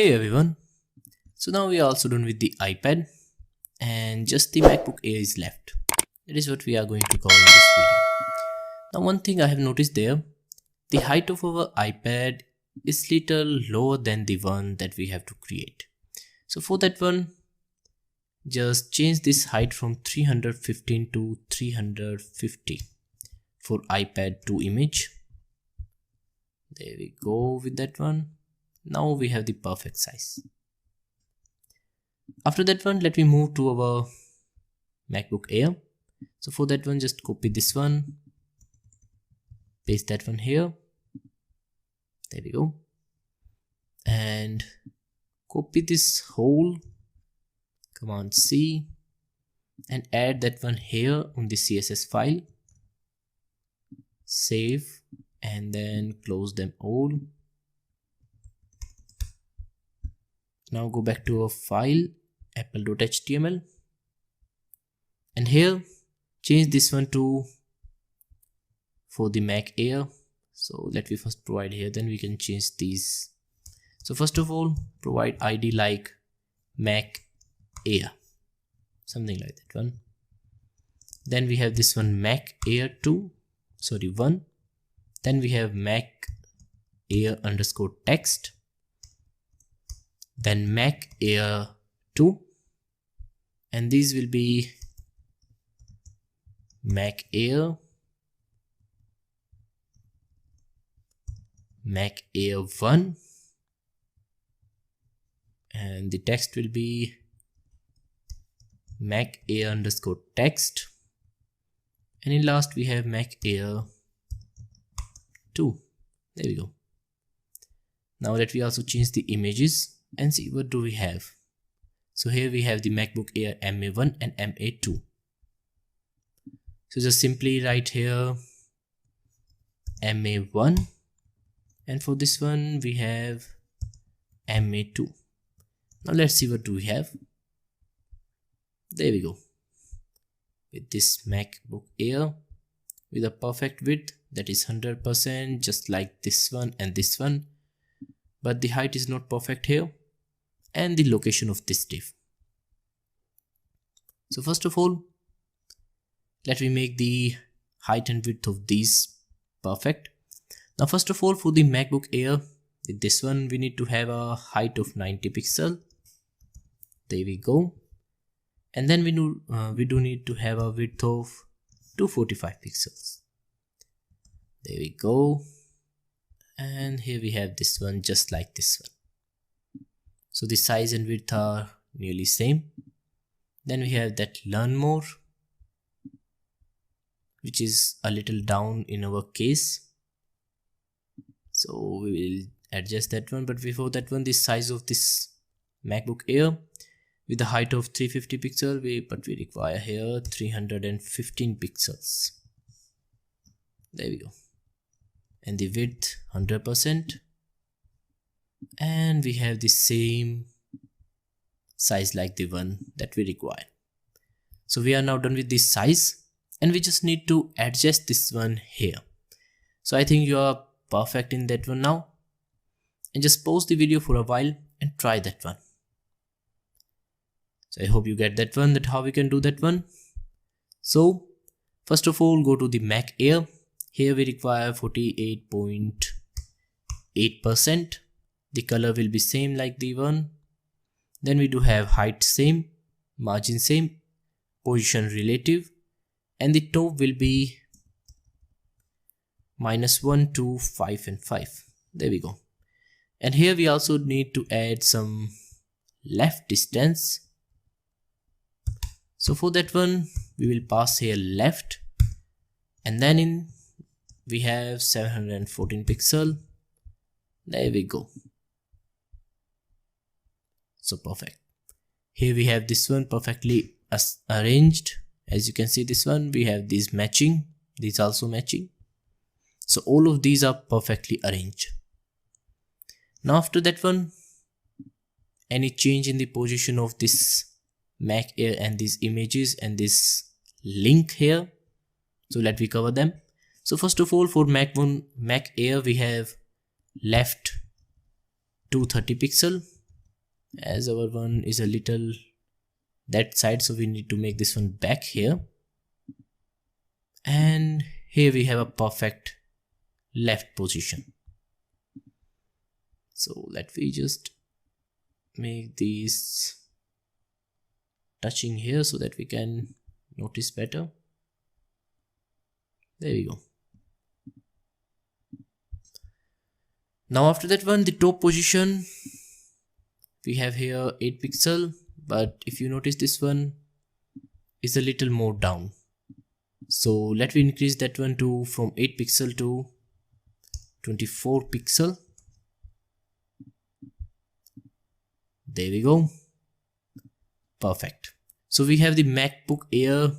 Hey everyone, so now we are also done with the iPad and just the MacBook Air is left. That is what we are going to cover in this video. Now one thing I have noticed there, the height of our iPad is little lower than the one that we have to create. So for that one, just change this height from 315 to 350 for iPad 2 image. There we go with that one. Now we have the perfect size. After that one, let me move to our MacBook Air. So for that one, just copy this one, paste that one here. There we go. And copy this whole, Command C, and add that one here on the CSS file. Save and then close them all. Now go back to our file apple.html and here change this one to for the Mac Air. So let me first provide here, then we can change these. So first of all, provide ID like Mac Air, something like that one. Then we have this one Mac Air 1. Then we have Mac Air underscore text. Then Mac Air 2, and these will be Mac Air, Mac Air 1, and the text will be Mac Air underscore text, and in last we have Mac Air 2. There we go. Now let me also change the images and see what do we have. So here we have the MacBook Air MA1 and MA2. So just simply write here MA1, and for this one we have MA2. Now let's see what do we have. There we go. With this MacBook Air with a perfect width that is 100%, just like this one and this one, but the height is not perfect here, and the location of this div. So first of all, let me make the height and width of these perfect. Now first of all, for the MacBook Air, with this one we need to have a height of 90 pixel. There we go. And then we do need to have a width of 245 pixels. There we go. And here we have this one, just like this one. So the size and width are nearly same. Then we have that learn more, which is a little down in our case. So we will adjust that one. But before that one, the size of this MacBook Air with a height of 350 pixel, but we require here 315 pixels. There we go. And the width 100%, and we have the same size like the one that we require. So we are now done with this size, and we just need to adjust this one here. So I think you are perfect in that one now, and just pause the video for a while and try that one. So I hope you get that one, that how we can do that one. So first of all, go to the Mac Air. Here we require 48.8%. The color will be same like the one. Then we do have height same, margin same, position relative, and the top will be -1, 2, 5 and 5. There we go. And here we also need to add some left distance. So for that one, we will pass here left, and then we have 714 pixel. There we go. So perfect. Here we have this one perfectly arranged. As you can see, this one we have these matching, these also matching. So all of these are perfectly arranged. Now after that one, any change in the position of this Mac Air and these images and this link here, so let me cover them. So first of all, for Mac Air we have left 230 pixel, as our one is a little that side, so we need to make this one back here, and here we have a perfect left position. So let me just make these touching here so that we can notice better. There we go. Now after that one, the top position, we have here 8 pixel, but if you notice this one is a little more down. So let me increase that one to from 8 pixel to 24 pixel. There we go. Perfect. So we have the MacBook Air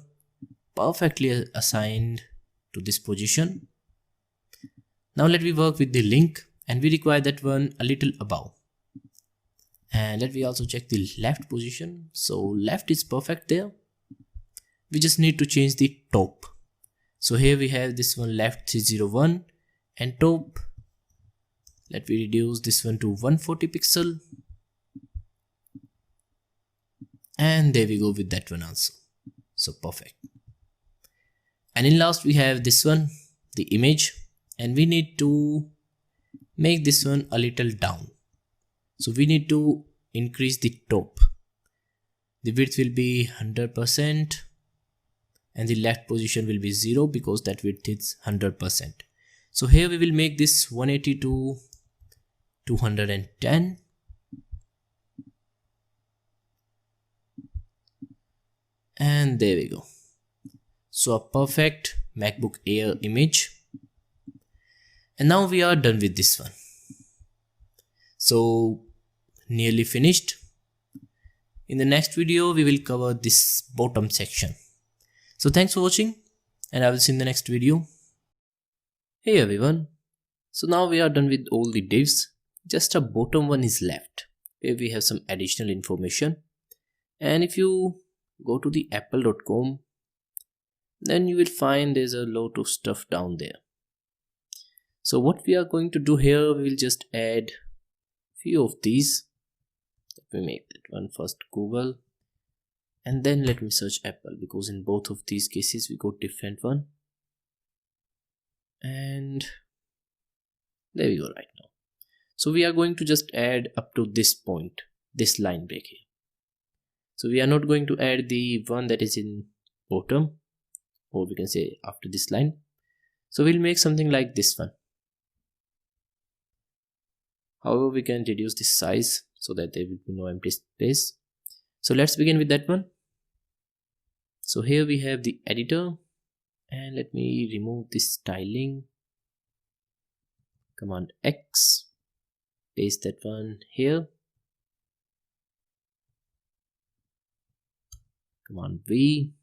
perfectly assigned to this position. Now let me work with the link, and we require that one a little above. And let me also check the left position. So left is perfect there. We just need to change the top. So here we have this one left 301, and top, let me reduce this one to 140 pixel. And there we go with that one also. So perfect. And in last we have this one, the image, and we need to make this one a little down. So we need to increase the top. The width will be 100% and the left position will be 0 because that width is 100%. So here we will make this 180 to 210. And there we go. So a perfect MacBook Air image. And now we are done with this one. So nearly finished. In the next video we will cover this bottom section. So thanks for watching, and I will see you in the next video. Hey everyone. So now we are done with all the divs. Just a bottom one is left where we have some additional information. And if you go to the apple.com, then you will find there's a lot of stuff down there. So what we are going to do here, we will just add few of these. Let me make that one first Google, and then let me search Apple, because in both of these cases we got different one. And there we go right now. So we are going to just add up to this point, this line break here. So we are not going to add the one that is in bottom, or we can say after this line. So we'll make something like this one. However, we can reduce the size so that there will be no empty space. So let's begin with that one. So here we have the editor, and let me remove this styling. Command X, paste that one here. Command V,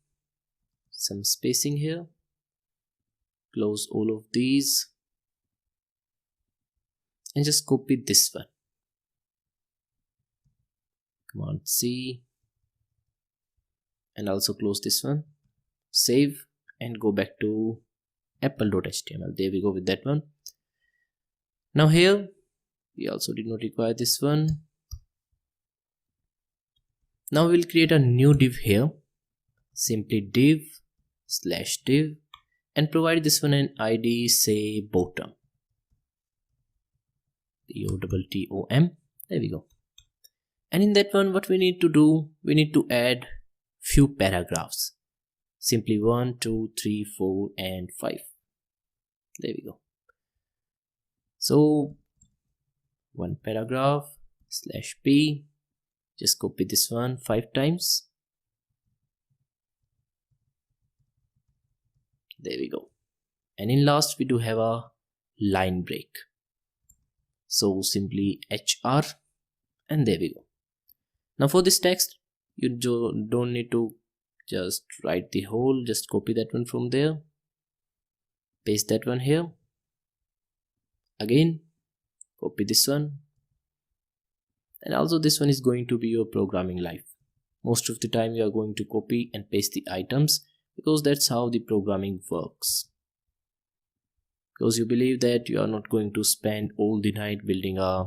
some spacing here. Close all of these and just copy this one. Command C and also close this one. Save and go back to apple.html. There we go with that one. Now here we also did not require this one. Now we'll create a new div here. Simply div/div and provide this one an ID, say bottom. BOTTOM. There we go. And in that one, what we need to do, we need to add few paragraphs. Simply 1, 2, 3, 4, and 5. There we go. So one paragraph /p. Just copy this one 5 times. There we go. And in last we do have a line break. So simply HR, and there we go. Now for this text, you don't need to just write the whole, just copy that one from there, paste that one here, again copy this one, and also this one is going to be your programming life. Most of the time you are going to copy and paste the items, because that's how the programming works. Because you believe that you are not going to spend all the night building a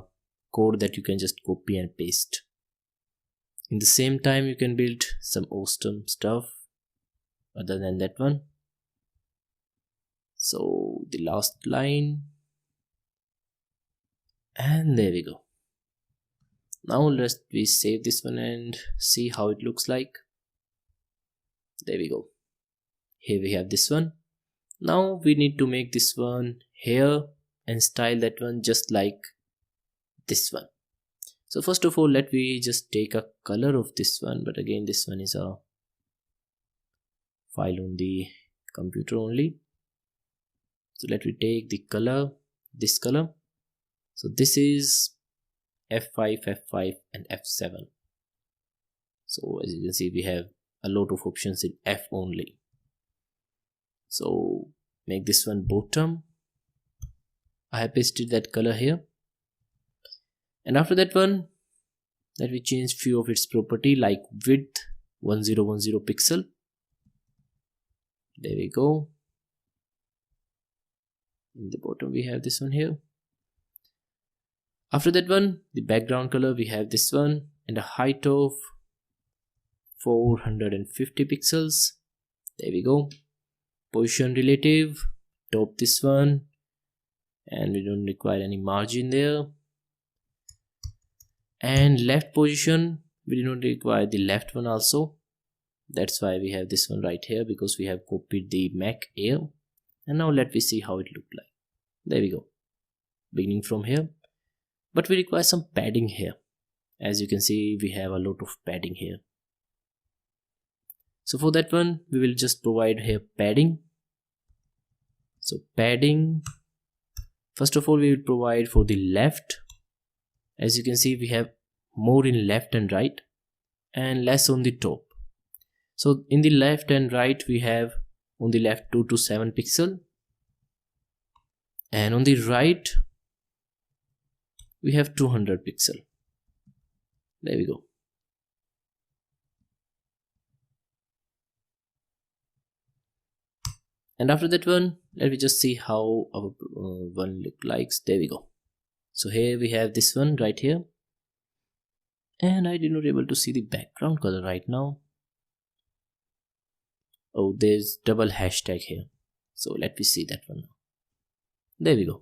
code that you can just copy and paste. In the same time, you can build some awesome stuff other than that one. So the last line, and there we go. Now let's we save this one and see how it looks like. There we go. Here we have this one. Now we need to make this one here and style that one just like this one. So first of all, let me just take a color of this one, but again this one is a file on the computer only. So let me take the color, this color. So this is F5, F5 and F7. So as you can see, we have a lot of options in F only. So make this one bottom. I have pasted that color here. And after that one, let me change few of its property like width 1010 pixel. There we go. In the bottom we have this one here. After that one, the background color we have this one and a height of 450 pixels. There we go. Position relative, top this one, and we don't require any margin there. And left position, we do not require the left one also. That's why we have this one right here, because we have copied the Mac Air. And now let me see how it looked like. There we go. Beginning from here. But we require some padding here. As you can see, we have a lot of padding here. So for that one, we will just provide here padding. So padding, first of all, we will provide for the left. As you can see, we have more in left and right and less on the top. So in the left and right, we have on the left 2 to 7 pixel. And on the right, we have 200 pixel. There we go. And after that one, let me just see how our one look likes. There we go. So here we have this one right here. And I did not able to see the background color right now. Oh, there's double hashtag here. So let me see that one now. There we go.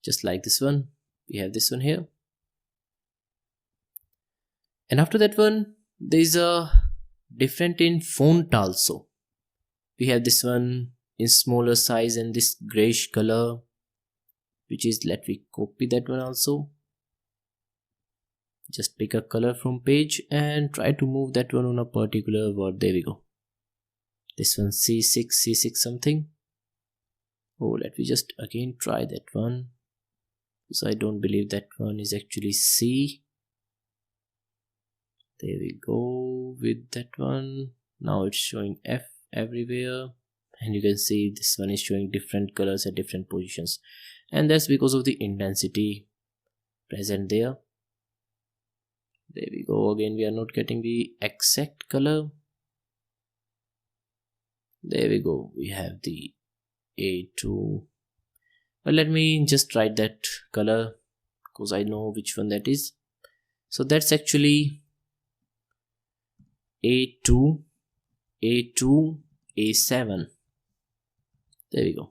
Just like this one, we have this one here. And after that one, there's a different in font also. We have this one in smaller size and this grayish color, which is, let me copy that one also. Just pick a color from page and try to move that one on a particular word. There we go. This one C6 something. Oh, let me just again try that one, because I don't believe that one is actually C. There we go with that one. Now it's showing F everywhere, and you can see this one is showing different colors at different positions, and that's because of the intensity present there. There we go. Again, we are not getting the exact color. There we go. We have the A2. But let me just write that color, because I know which one that is. So that's actually A2, A2, A7. There we go.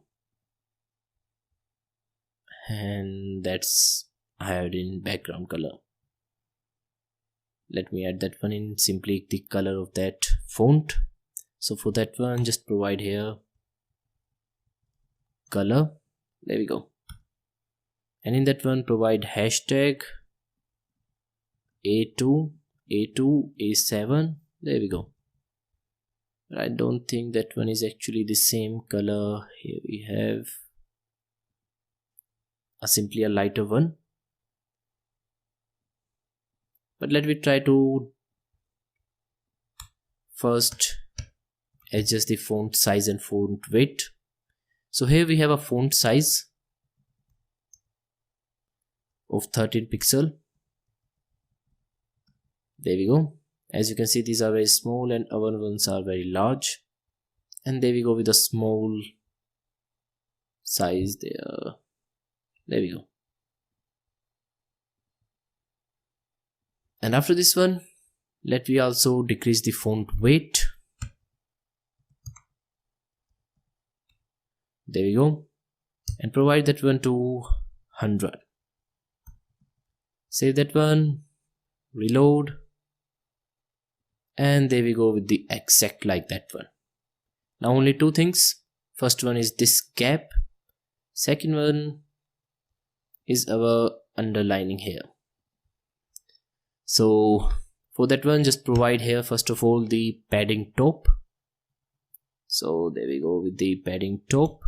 And that's hired in background color. Let me add that one in, simply the color of that font. So for that one, just provide here color. There we go. And in that one, provide hashtag A2, A2, A7. There we go. I don't think that one is actually the same color. Here we have simply a lighter one. But let me try to first adjust the font size and font weight. So here we have a font size of 13 pixel. There we go. As you can see, these are very small and our ones are very large. And there we go with a small size there. There we go. And after this one, let me also decrease the font weight. There we go. And provide that one to 100. Save that one, reload, and there we go with the exact like that one. Now only two things. First one is this gap. Second one is our underlining here. So for that one, just provide here first of all the padding top. So there we go with the padding top,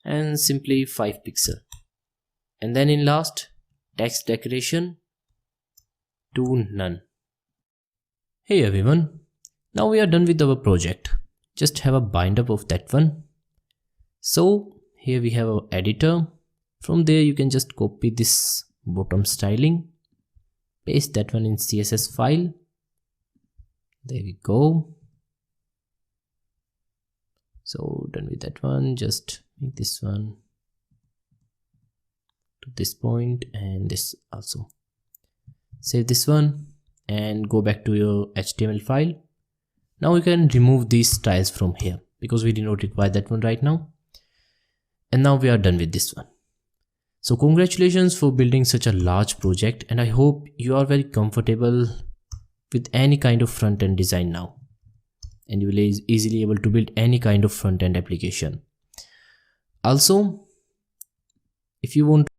and simply 5 pixel. And then in last, text decoration to none. Hey everyone, now we are done with our project. Just have a bind up of that one. So here we have our editor. From there you can just copy this bottom styling, paste that one in CSS file. There we go. So done with that one, just make this one to this point and this also. Save this one and go back to your HTML file. Now you can remove these styles from here because we do not require that one right now. And now we are done with this one. So congratulations for building such a large project, and I hope you are very comfortable with any kind of front-end design now, and you will easily able to build any kind of front-end application. Also, if you want